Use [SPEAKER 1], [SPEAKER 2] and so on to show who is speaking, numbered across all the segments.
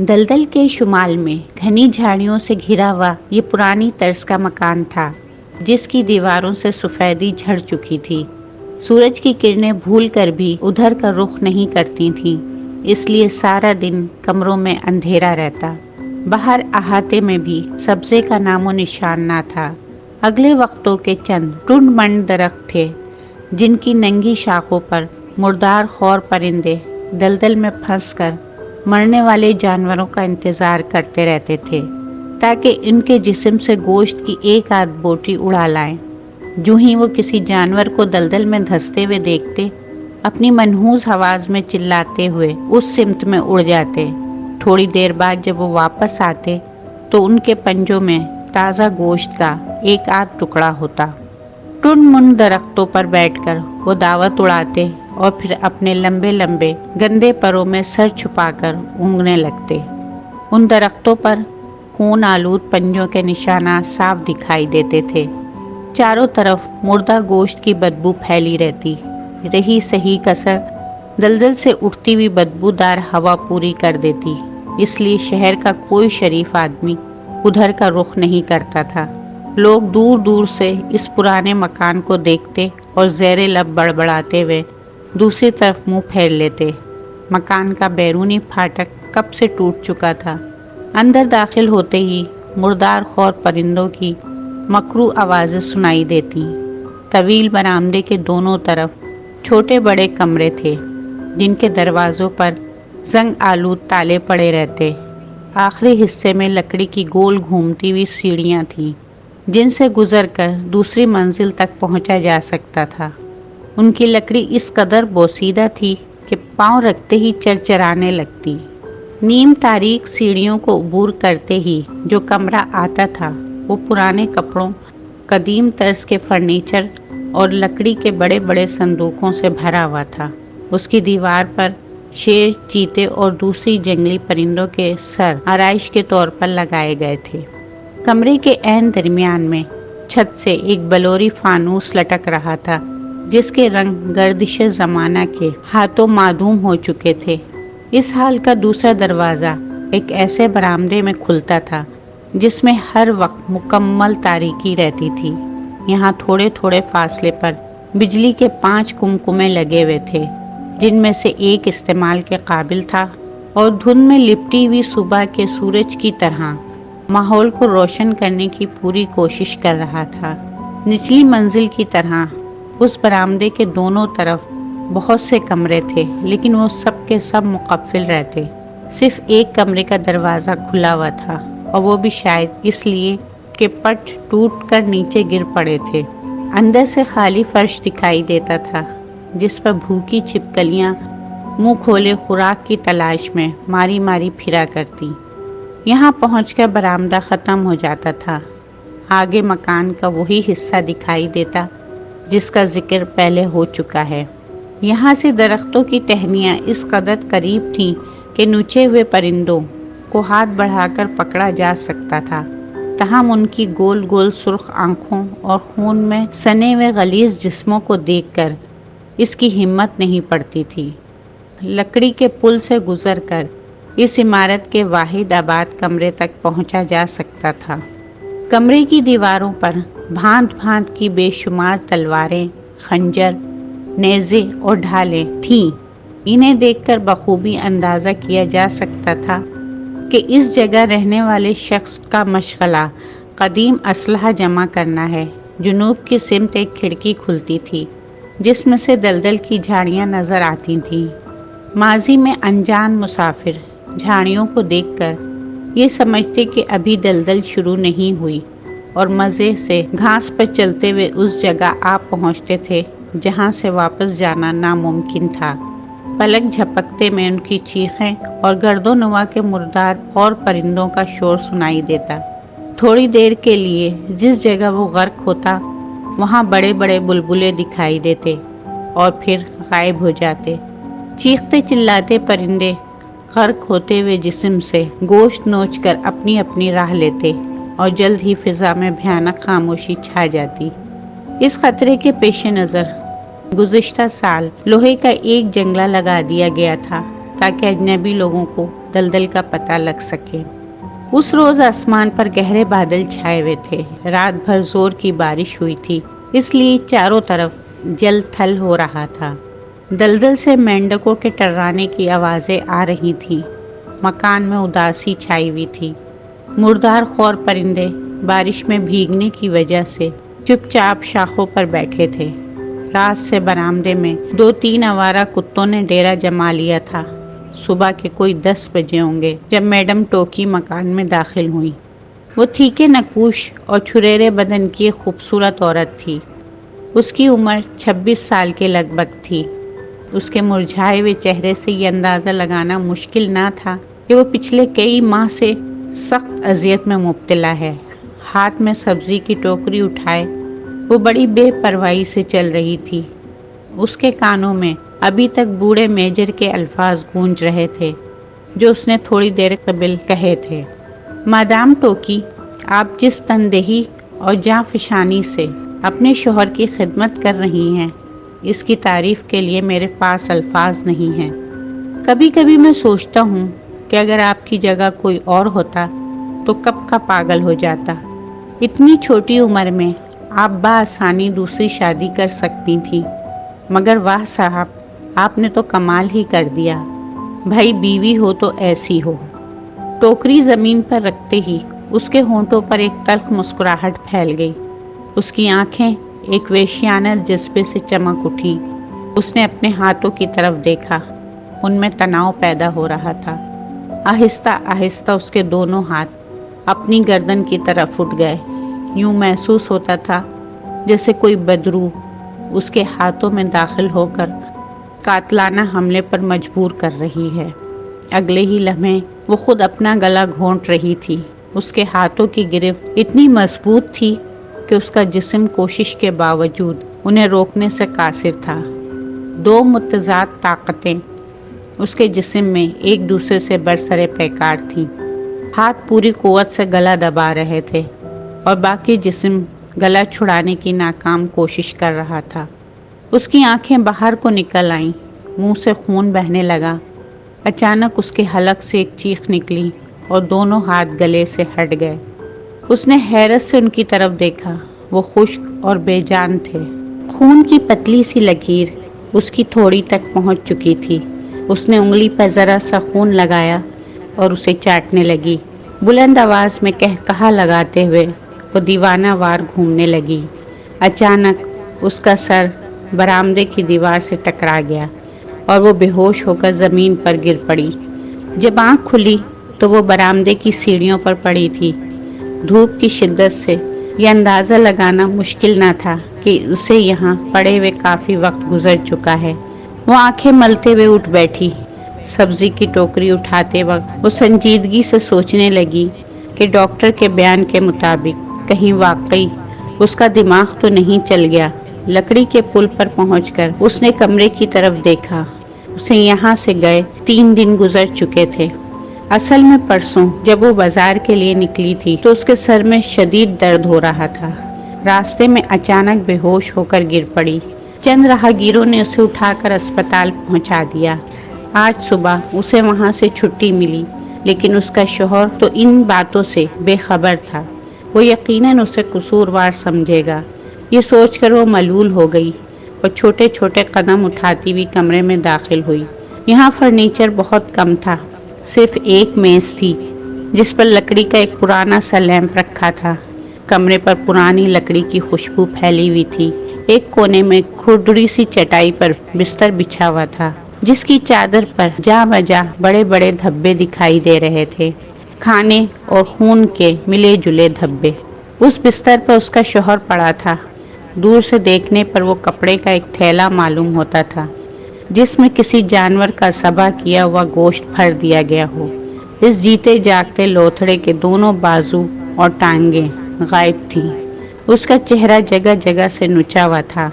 [SPEAKER 1] दलदल के शुमाल में घनी झाड़ियों से घिरा हुआ ये पुरानी तर्ज का मकान था, जिसकी दीवारों से सफ़ेदी झड़ चुकी थी। सूरज की किरणें भूल कर भी उधर का रुख नहीं करती थीं, इसलिए सारा दिन कमरों में अंधेरा रहता। बाहर अहाते में भी सब्ज़े का नामो निशान ना था। अगले वक्तों के चंद टुंड-मंड दरख्त थे, जिनकी नंगी शाखों पर मुर्दार खौर परिंदे दलदल में फंसकर मरने वाले जानवरों का इंतज़ार करते रहते थे, ताकि इनके जिस्म से गोश्त की एक आध बोटी उड़ा लाएं। जूँ ही वो किसी जानवर को दलदल में धंसते हुए देखते, अपनी मनहूस आवाज़ में चिल्लाते हुए उस सिमत में उड़ जाते। थोड़ी देर बाद जब वो वापस आते तो उनके पंजों में ताज़ा गोश्त का एक आध टुकड़ा होता। टुंड-मुंड दरख्तों पर बैठकर वो दावत उड़ाते और फिर अपने लंबे लंबे गंदे परों में सर छुपाकर ऊँघने लगते। उन दरख्तों पर खून आलूद पंजों के निशाना साफ दिखाई देते थे। चारों तरफ मुर्दा गोश्त की बदबू फैली रहती। रही सही कसर दलदल से उठती हुई बदबूदार हवा पूरी कर देती, इसलिए शहर का कोई शरीफ आदमी उधर का रुख नहीं करता था। लोग दूर दूर से इस पुराने मकान को देखते और ज़ेरे लब बड़बड़ाते हुए दूसरी तरफ मुंह फेर लेते। मकान का बैरूनी फाटक कब से टूट चुका था। अंदर दाखिल होते ही मुर्दार खौर परिंदों की मकरू आवाज़ें सुनाई देती। तवील बरामदे के दोनों तरफ छोटे बड़े कमरे थे, जिनके दरवाज़ों पर जंग आलूद ताले पड़े रहते। आखिरी हिस्से में लकड़ी की गोल घूमती हुई सीढ़ियाँ थीं, जिनसे गुजरकर दूसरी मंजिल तक पहुँचा जा सकता था। उनकी लकड़ी इस कदर बोसीदा थी कि पांव रखते ही चरचराने लगती। नीम तारीक सीढ़ियों को अबूर करते ही जो कमरा आता था, वो पुराने कपड़ों, कदीम तर्ज के फर्नीचर और लकड़ी के बड़े बड़े संदूकों से भरा हुआ था। उसकी दीवार पर शेर, चीते और दूसरी जंगली परिंदों के सर आराइश के तौर पर लगाए गए थे। कमरे के ऐन दरमियान में छत से एक बलोरी फानूस लटक रहा था, जिसके रंग गर्दिश ज़माना के हाथों मादूम हो चुके थे। इस हाल का दूसरा दरवाज़ा एक ऐसे बरामदे में खुलता था, जिसमें हर वक्त मुकम्मल तारीकी रहती थी। यहाँ थोड़े थोड़े फासले पर बिजली के 5 कुमकुमे लगे हुए थे, जिनमें से एक इस्तेमाल के काबिल था और धुंध में लिपटी हुई सुबह के सूरज की तरह माहौल को रोशन करने की पूरी कोशिश कर रहा था। निचली मंजिल की तरह उस बरामदे के दोनों तरफ बहुत से कमरे थे, लेकिन वो सब के सब मुकफ़िल रहते। सिर्फ एक कमरे का दरवाज़ा खुला हुआ था, और वो भी शायद इसलिए कि पट टूट कर नीचे गिर पड़े थे। अंदर से खाली फर्श दिखाई देता था, जिस पर भूखी छिपकलियाँ मुंह खोले खुराक की तलाश में मारी मारी फिरा करती। यहाँ पहुँचकर बरामदा ख़त्म हो जाता था। आगे मकान का वही हिस्सा दिखाई देता जिसका जिक्र पहले हो चुका है। यहाँ से दरख्तों की टहनियाँ इस कदर करीब थीं कि नुचे हुए परिंदों को हाथ बढ़ाकर पकड़ा जा सकता था। तहम उनकी गोल गोल सुर्ख आँखों और खून में सने हुए गलीज़ जिस्मों को देखकर इसकी हिम्मत नहीं पड़ती थी। लकड़ी के पुल से गुजरकर इस इमारत के वाहिद आबाद कमरे तक पहुँचा जा सकता था। कमरे की दीवारों पर भांत भांत की बेशुमार तलवारें, खंजर, नेज़े और ढालें थीं। इन्हें देखकर बखूबी अंदाज़ा किया जा सकता था कि इस जगह रहने वाले शख्स का मशगला कदीम असलहा जमा करना है। जुनूब की सिमत एक खिड़की खुलती थी, जिसमें से दलदल की झाड़ियाँ नज़र आती थीं। माजी में अनजान मुसाफिर झाड़ियों को देखकर ये समझते कि अभी दलदल शुरू नहीं हुई, और मज़े से घास पर चलते हुए उस जगह आ पहुँचते थे जहाँ से वापस जाना नामुमकिन था। पलक झपकते में उनकी चीखें और गर्दोनवा के मुर्दार और परिंदों का शोर सुनाई देता। थोड़ी देर के लिए जिस जगह वो गर्क होता, वहाँ बड़े बड़े बुलबुले दिखाई देते और फिर गायब हो जाते। चीखते चिल्लाते परिंदे गर्क होते हुए जिस्म से गोश्त नोचकर अपनी अपनी राह लेते, और जल्द ही फिजा में भयानक खामोशी छा जाती। इस खतरे के पेश नज़र गुज़िश्ता साल लोहे का एक जंगला लगा दिया गया था, تاکہ اجنبی لوگوں کو دلدل کا پتہ لگ سکے۔ اس روز آسمان پر گہرے بادل چھائے ہوئے تھے، رات بھر زور کی بارش ہوئی تھی، اس لیے چاروں طرف جل تھل ہو رہا تھا۔ دلدل سے مینڈکوں کے ٹررانے کی آوازیں آ رہی تھیں، مکان میں اداسی چھائی ہوئی تھی۔ مردار خور پرندے بارش میں بھیگنے کی وجہ سے چپ چاپ شاخوں پر بیٹھے تھے۔ رات سے برآمدے میں 2-3 آوارہ کتوں نے ڈیرا جما لیا تھا۔ صبح کے کوئی 10 بجے ہوں گے جب میڈم ٹوکی مکان میں داخل ہوئی۔ وہ ٹھیکے نکوش اور چھریرے بدن کی ایک خوبصورت عورت تھی۔ اس کی عمر 26 سال کے لگ بھگ تھی۔ اس کے مرجھائے ہوئے چہرے سے یہ اندازہ لگانا مشکل نہ تھا کہ وہ پچھلے کئی ماہ سے سخت اذیت میں مبتلا ہے۔ ہاتھ میں سبزی کی ٹوکری اٹھائے وہ بڑی بے پرواہی سے چل رہی تھی۔ اس کے کانوں میں ابھی تک بوڑھے میجر کے الفاظ گونج رہے تھے جو اس نے تھوڑی دیر قبل کہے تھے۔ مادام ٹوکی، آپ جس تندہی اور جاں فشانی سے اپنے شوہر کی خدمت کر رہی ہیں، اس کی تعریف کے لیے میرے پاس الفاظ نہیں ہیں۔ کبھی کبھی میں سوچتا ہوں کہ اگر آپ کی جگہ کوئی اور ہوتا تو کب کا پاگل ہو جاتا۔ اتنی چھوٹی عمر میں آپ بآسانی دوسری شادی کر سکتی تھیں، مگر واہ صاحب، آپ نے تو کمال ہی کر دیا۔ بھائی بیوی ہو تو ایسی ہو۔ ٹوکری زمین پر رکھتے ہی اس کے ہونٹوں پر ایک تلخ مسکراہٹ پھیل گئی۔ اس کی آنکھیں ایک وحشیانہ جذبے سے چمک اٹھی۔ اس نے اپنے ہاتھوں کی طرف دیکھا، ان میں تناؤ پیدا ہو رہا تھا۔ آہستہ آہستہ اس کے دونوں ہاتھ اپنی گردن کی طرف اٹھ گئے۔ یوں محسوس ہوتا تھا جیسے کوئی بدروح اس کے ہاتھوں میں داخل ہو کر قاتلانہ حملے پر مجبور کر رہی ہے۔ اگلے ہی لمحے وہ خود اپنا گلا گھونٹ رہی تھی۔ اس کے ہاتھوں کی گرفت اتنی مضبوط تھی کہ اس کا جسم کوشش کے باوجود انہیں روکنے سے قاصر تھا۔ 2 متضاد طاقتیں اس کے جسم میں ایک دوسرے سے برسر پیکار تھیں۔ ہاتھ پوری قوت سے گلا دبا رہے تھے اور باقی جسم گلا چھڑانے کی ناکام کوشش کر رہا تھا۔ اس کی آنکھیں باہر کو نکل آئیں، منہ سے خون بہنے لگا۔ اچانک اس کے حلق سے ایک چیخ نکلی اور دونوں ہاتھ گلے سے ہٹ گئے۔ اس نے حیرت سے ان کی طرف دیکھا، وہ خشک اور بے جان تھے۔ خون کی پتلی سی لکیر اس کی تھوڑی تک پہنچ چکی تھی۔ اس نے انگلی پر ذرا سا خون لگایا اور اسے چاٹنے لگی۔ بلند آواز میں کہا لگاتے ہوئے وہ دیوانہ وار گھومنے لگی۔ اچانک اس کا سر برآمدے کی دیوار سے ٹکرا گیا اور وہ بے ہوش ہو کر زمین پر گر پڑی۔ جب آنکھ کھلی تو وہ برآمدے کی سیڑھیوں پر پڑی تھی۔ دھوپ کی شدت سے یہ اندازہ لگانا مشکل نہ تھا کہ اسے یہاں پڑے ہوئے کافی وقت گزر چکا ہے۔ وہ آنکھیں ملتے ہوئے اٹھ بیٹھی۔ سبزی کی ٹوکری اٹھاتے وقت وہ سنجیدگی سے سوچنے لگی کہ ڈاکٹر کے بیان کے مطابق کہیں واقعی اس کا دماغ تو نہیں چل گیا۔ لکڑی کے پل پر پہنچ کر اس نے کمرے کی طرف دیکھا۔ اسے یہاں سے گئے 3 دن گزر چکے تھے۔ اصل میں پرسوں جب وہ بازار کے لیے نکلی تھی تو اس کے سر میں شدید درد ہو رہا تھا۔ راستے میں اچانک بے ہوش ہو کر گر پڑی۔ چند راہگیروں نے اسے اٹھا کر اسپتال پہنچا دیا۔ آج صبح اسے وہاں سے چھٹی ملی، لیکن اس کا شوہر تو ان باتوں سے بے خبر تھا۔ وہ یقیناً اسے قصوروار سمجھے گا۔ یہ سوچ کر وہ ملول ہو گئی اور چھوٹے چھوٹے قدم اٹھاتی ہوئی کمرے میں داخل ہوئی۔ یہاں فرنیچر بہت کم تھا، صرف ایک میز تھی جس پر لکڑی کا ایک پرانا سا لیمپ رکھا تھا۔ کمرے پر پرانی لکڑی کی خوشبو پھیلی ہوئی تھی۔ ایک کونے میں کھردری سی چٹائی پر بستر بچھا ہوا تھا جس کی چادر پر جا بجا بڑے بڑے دھبے دکھائی دے رہے تھے، کھانے اور خون کے ملے جلے دھبے۔ اس بستر پر اس کا شوہر پڑا تھا۔ دور سے دیکھنے پر وہ کپڑے کا ایک تھیلا معلوم ہوتا تھا جس میں کسی جانور کا ذبح کیا ہوا گوشت بھر دیا گیا ہو۔ اس جیتے جاگتے لوتھڑے کے دونوں بازو اور ٹانگیں غائب تھیں۔ اس کا چہرہ جگہ جگہ سے نچا ہوا تھا۔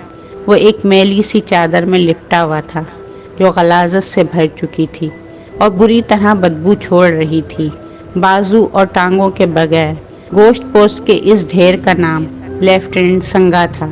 [SPEAKER 1] وہ ایک میلی سی چادر میں لپٹا ہوا تھا جو غلاظت سے بھر چکی تھی اور بری طرح بدبو چھوڑ رہی تھی۔ بازو اور ٹانگوں کے بغیر گوشت پوش کے اس ڈھیر کا نام لیفٹیننٹ سنگا تھا۔